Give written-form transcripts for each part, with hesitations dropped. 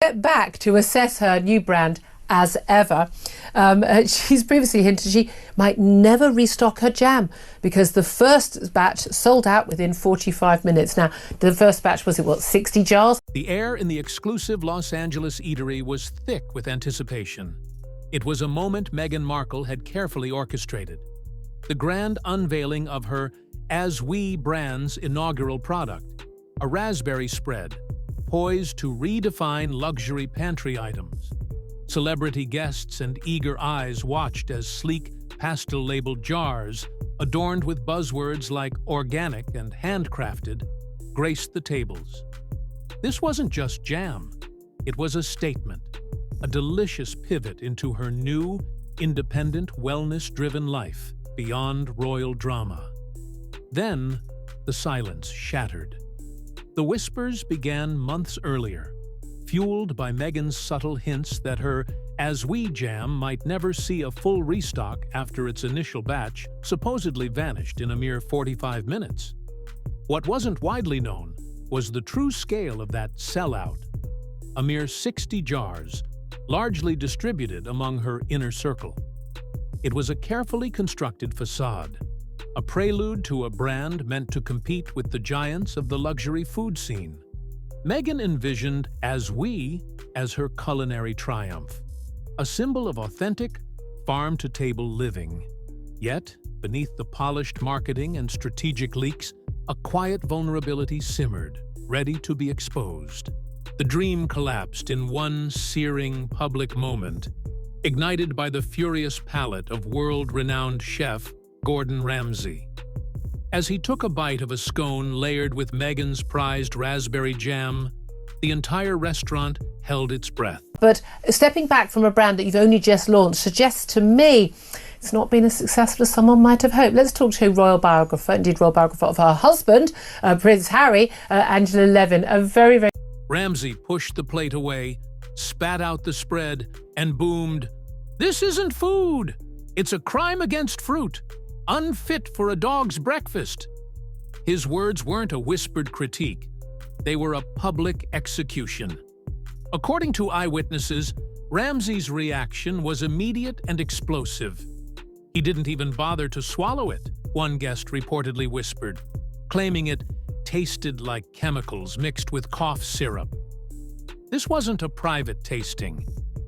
Get back to assess her new brand as ever. She's previously hinted she might never restock her jam because the first batch sold out within 45 minutes. Now, the first batch was, 60 jars? The air in the exclusive Los Angeles eatery was thick with anticipation. It was a moment Meghan Markle had carefully orchestrated. The grand unveiling of her As We brand's inaugural product, a raspberry spread, poised to redefine luxury pantry items. Celebrity guests and eager eyes watched as sleek, pastel-labeled jars, adorned with buzzwords like organic and handcrafted, graced the tables. This wasn't just jam. It was a statement, a delicious pivot into her new, independent, wellness-driven life beyond royal drama. Then, the silence shattered. The whispers began months earlier, fueled by Meghan's subtle hints that her As We jam might never see a full restock after its initial batch supposedly vanished in a mere 45 minutes. What wasn't widely known was the true scale of that sellout. A mere 60 jars, largely distributed among her inner circle. It was a carefully constructed facade, a prelude to a brand meant to compete with the giants of the luxury food scene. Meghan envisioned As We as her culinary triumph, a symbol of authentic, farm-to-table living. Yet, beneath the polished marketing and strategic leaks, a quiet vulnerability simmered, ready to be exposed. The dream collapsed in one searing public moment, ignited by the furious palate of world-renowned chef Gordon Ramsay. As he took a bite of a scone layered with Meghan's prized raspberry jam, the entire restaurant held its breath. But stepping back from a brand that you've only just launched suggests to me it's not been as successful as someone might have hoped. Let's talk to royal biographer of her husband, Prince Harry, Angela Levin. A very... Ramsay pushed the plate away, spat out the spread, and boomed, "This isn't food! It's a crime against fruit! Unfit for a dog's breakfast." His words weren't a whispered critique. They were a public execution. According to eyewitnesses, Ramsay's reaction was immediate and explosive. He didn't even bother to swallow it, one guest reportedly whispered, claiming it tasted like chemicals mixed with cough syrup. This wasn't a private tasting.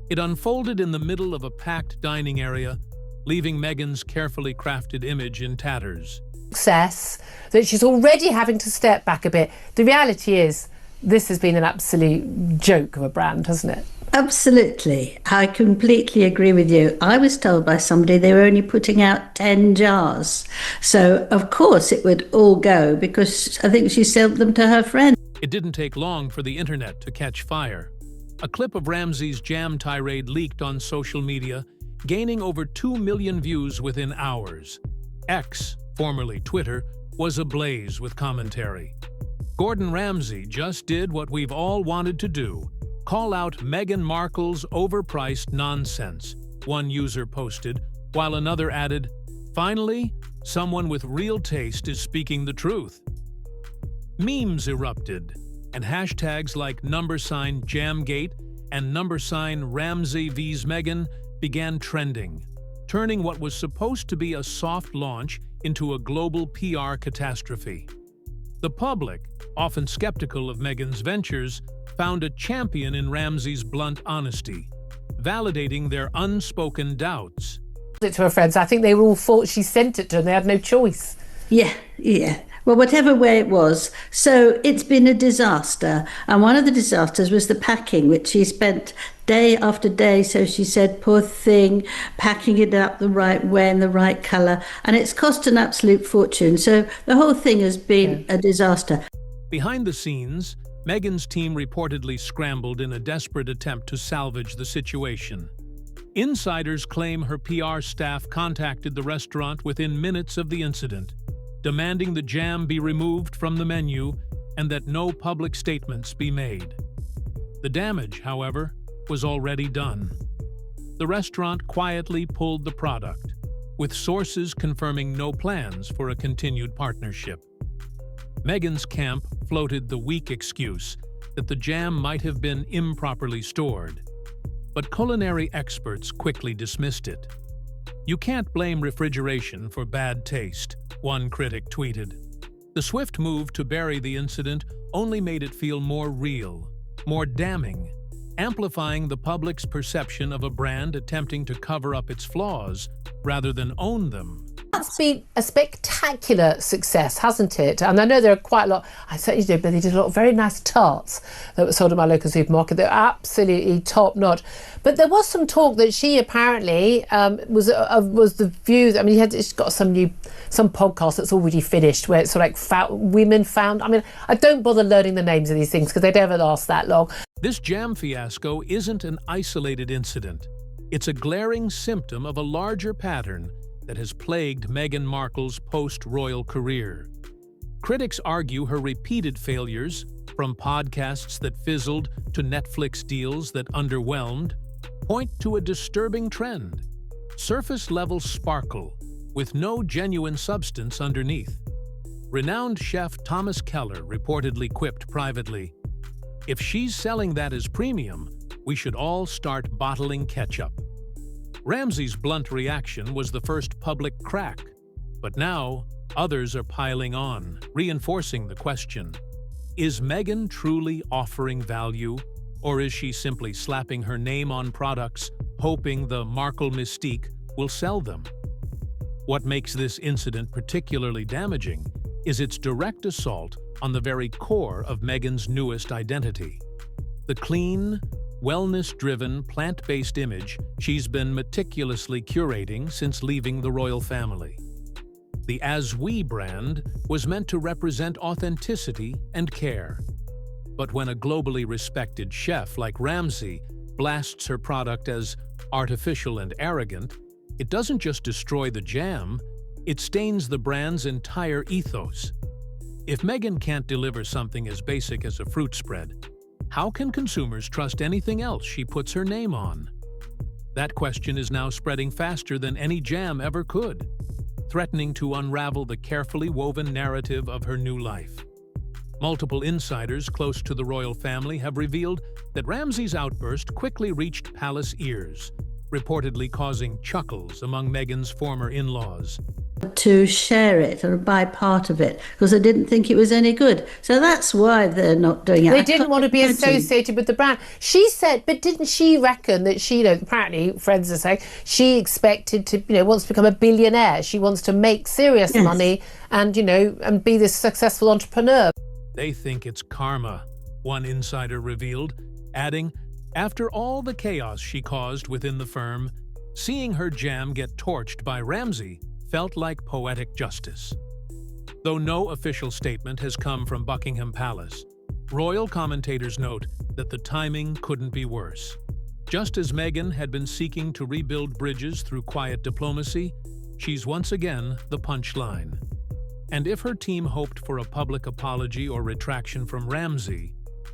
It unfolded in the middle of a packed dining area, leaving Meghan's carefully crafted image in tatters. Success, that she's already having to step back a bit. The reality is, this has been an absolute joke of a brand, hasn't it? Absolutely. I completely agree with you. I was told by somebody they were only putting out 10 jars. So, of course, it would all go because I think she sold them to her friend. It didn't take long for the internet to catch fire. A clip of Ramsay's jam tirade leaked on social media, gaining over 2 million views within hours. X, formerly Twitter, was ablaze with commentary. Gordon Ramsay just did what we've all wanted to do, call out Meghan Markle's overpriced nonsense, one user posted, while another added, "Finally, someone with real taste is speaking the truth." Memes erupted, and hashtags like #Jamgate and #Ramsay vs Meghan began trending, turning what was supposed to be a soft launch into a global PR catastrophe. The public, often skeptical of Meghan's ventures, found a champion in Ramsay's blunt honesty, validating their unspoken doubts. It to her friends. I think they all thought she sent it to them. They had no choice. Yeah. Well, whatever way it was. So it's been a disaster. And one of the disasters was the packing, which she spent day after day, so she said, poor thing, packing it up the right way and the right colour. And it's cost an absolute fortune. So the whole thing has been a disaster. Behind the scenes, Meghan's team reportedly scrambled in a desperate attempt to salvage the situation. Insiders claim her PR staff contacted the restaurant within minutes of the incident, demanding the jam be removed from the menu and that no public statements be made. The damage, however, was already done. The restaurant quietly pulled the product, with sources confirming no plans for a continued partnership. Meghan's camp floated the weak excuse that the jam might have been improperly stored. But culinary experts quickly dismissed it. "You can't blame refrigeration for bad taste," one critic tweeted. The swift move to bury the incident only made it feel more real, more damning, amplifying the public's perception of a brand attempting to cover up its flaws rather than own them. That's been a spectacular success, hasn't it? And I know there are quite a lot, I certainly do, but they did a lot of very nice tarts that were sold at my local supermarket. They're absolutely top notch. But there was some talk that she apparently was the view, I mean, she's got some podcast that's already finished where it's sort of like women found, I mean, I don't bother learning the names of these things because they never last that long. This jam fiasco isn't an isolated incident. It's a glaring symptom of a larger pattern that has plagued Meghan Markle's post-royal career. Critics argue her repeated failures, from podcasts that fizzled to Netflix deals that underwhelmed, point to a disturbing trend: surface-level sparkle, with no genuine substance underneath. Renowned chef Thomas Keller reportedly quipped privately, "If she's selling that as premium, we should all start bottling ketchup." Ramsay's blunt reaction was the first public crack, but now others are piling on, reinforcing the question: is Meghan truly offering value, or is she simply slapping her name on products, hoping the Markle mystique will sell them? What makes this incident particularly damaging is its direct assault on the very core of Meghan's newest identity: the clean, wellness-driven, plant-based image she's been meticulously curating since leaving the royal family. The As We brand was meant to represent authenticity and care. But when a globally respected chef like Ramsay blasts her product as artificial and arrogant, it doesn't just destroy the jam, it stains the brand's entire ethos. If Meghan can't deliver something as basic as a fruit spread, how can consumers trust anything else she puts her name on? That question is now spreading faster than any jam ever could, threatening to unravel the carefully woven narrative of her new life. Multiple insiders close to the royal family have revealed that Ramsay's outburst quickly reached palace ears, reportedly causing chuckles among Meghan's former in-laws. To share it or buy part of it because they didn't think it was any good. So that's why they're not doing it. They didn't want to be associated with the brand. She said, but didn't she reckon that she, apparently friends are saying, she expected to, wants to become a billionaire. She wants to make serious money and, and be this successful entrepreneur. They think it's karma, one insider revealed, adding, after all the chaos she caused within the firm, seeing her jam get torched by Ramsay felt like poetic justice. Though no official statement has come from Buckingham Palace, royal commentators note that the timing couldn't be worse. Just as Meghan had been seeking to rebuild bridges through quiet diplomacy, she's once again the punchline. And if her team hoped for a public apology or retraction from Ramsay,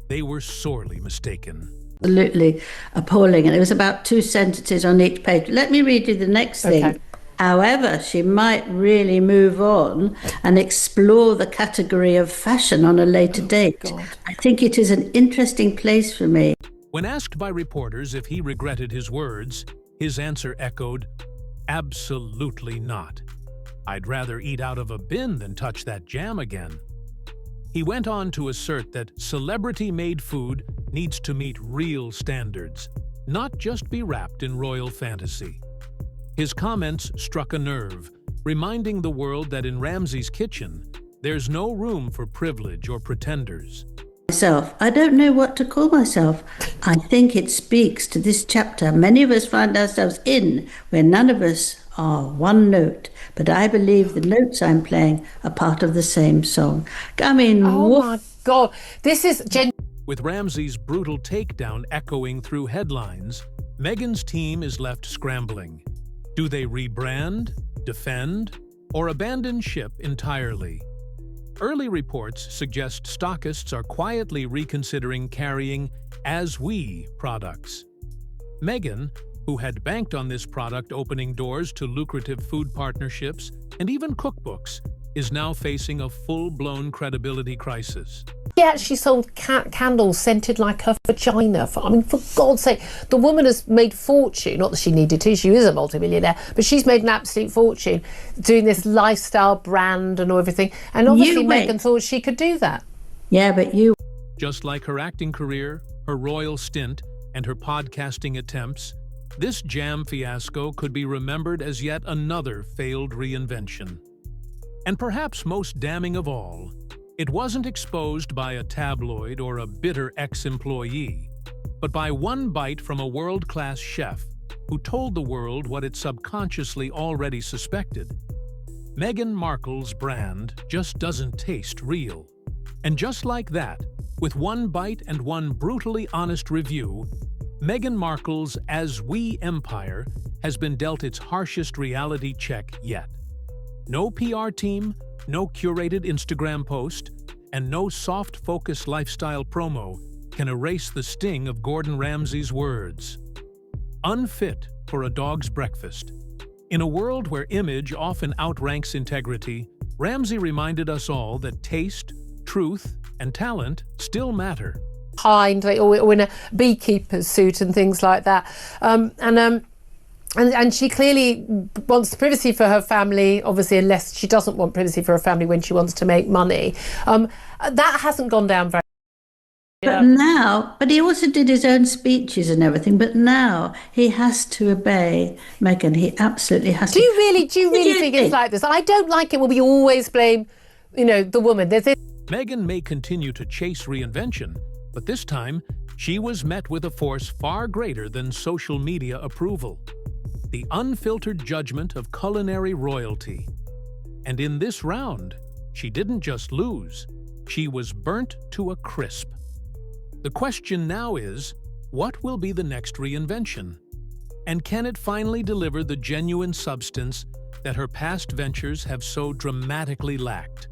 they were sorely mistaken. Absolutely appalling. And it was about 2 sentences on each page. Let me read you the next thing. Okay. However, she might really move on and explore the category of fashion on a later date. God. I think it is an interesting place for me. When asked by reporters if he regretted his words, his answer echoed, "Absolutely not. I'd rather eat out of a bin than touch that jam again." He went on to assert that celebrity-made food needs to meet real standards, not just be wrapped in royal fantasy. His comments struck a nerve, reminding the world that in Ramsay's kitchen, there's no room for privilege or pretenders. I don't know what to call myself. I think it speaks to this chapter many of us find ourselves in, where none of us are one note, but I believe the notes I'm playing are part of the same song. I mean, oh my God, this is With Ramsay's brutal takedown echoing through headlines, Meghan's team is left scrambling. Do they rebrand, defend, or abandon ship entirely? Early reports suggest stockists are quietly reconsidering carrying As We products. Meghan, who had banked on this product opening doors to lucrative food partnerships and even cookbooks, is now facing a full-blown credibility crisis. She actually sold candles scented like her vagina. I mean, for God's sake, the woman has made fortune. Not that she needed to, she is a multimillionaire, but she's made an absolute fortune doing this lifestyle brand and everything. And obviously Meghan thought she could do that. Yeah, but you... Just like her acting career, her royal stint, and her podcasting attempts, this jam fiasco could be remembered as yet another failed reinvention. And perhaps most damning of all, it wasn't exposed by a tabloid or a bitter ex-employee, but by one bite from a world-class chef who told the world what it subconsciously already suspected. Meghan Markle's brand just doesn't taste real. And just like that, with one bite and one brutally honest review, Meghan Markle's As We empire has been dealt its harshest reality check yet. No PR team, no curated Instagram post, and no soft-focused lifestyle promo can erase the sting of Gordon Ramsay's words. Unfit for a dog's breakfast. In a world where image often outranks integrity, Ramsay reminded us all that taste, truth, and talent still matter. Or in a beekeeper's suit and things like that. And she clearly wants privacy for her family, obviously, unless she doesn't want privacy for her family when she wants to make money. That hasn't gone down very well. But now, but he also did his own speeches and everything, but now he has to obey Meghan. He absolutely has to. Do you really think it's like this? I don't like it when we always blame, the woman. Meghan may continue to chase reinvention, but this time, she was met with a force far greater than social media approval. The unfiltered judgment of culinary royalty. And in this round, she didn't just lose, she was burnt to a crisp. The question now is, what will be the next reinvention? And can it finally deliver the genuine substance that her past ventures have so dramatically lacked?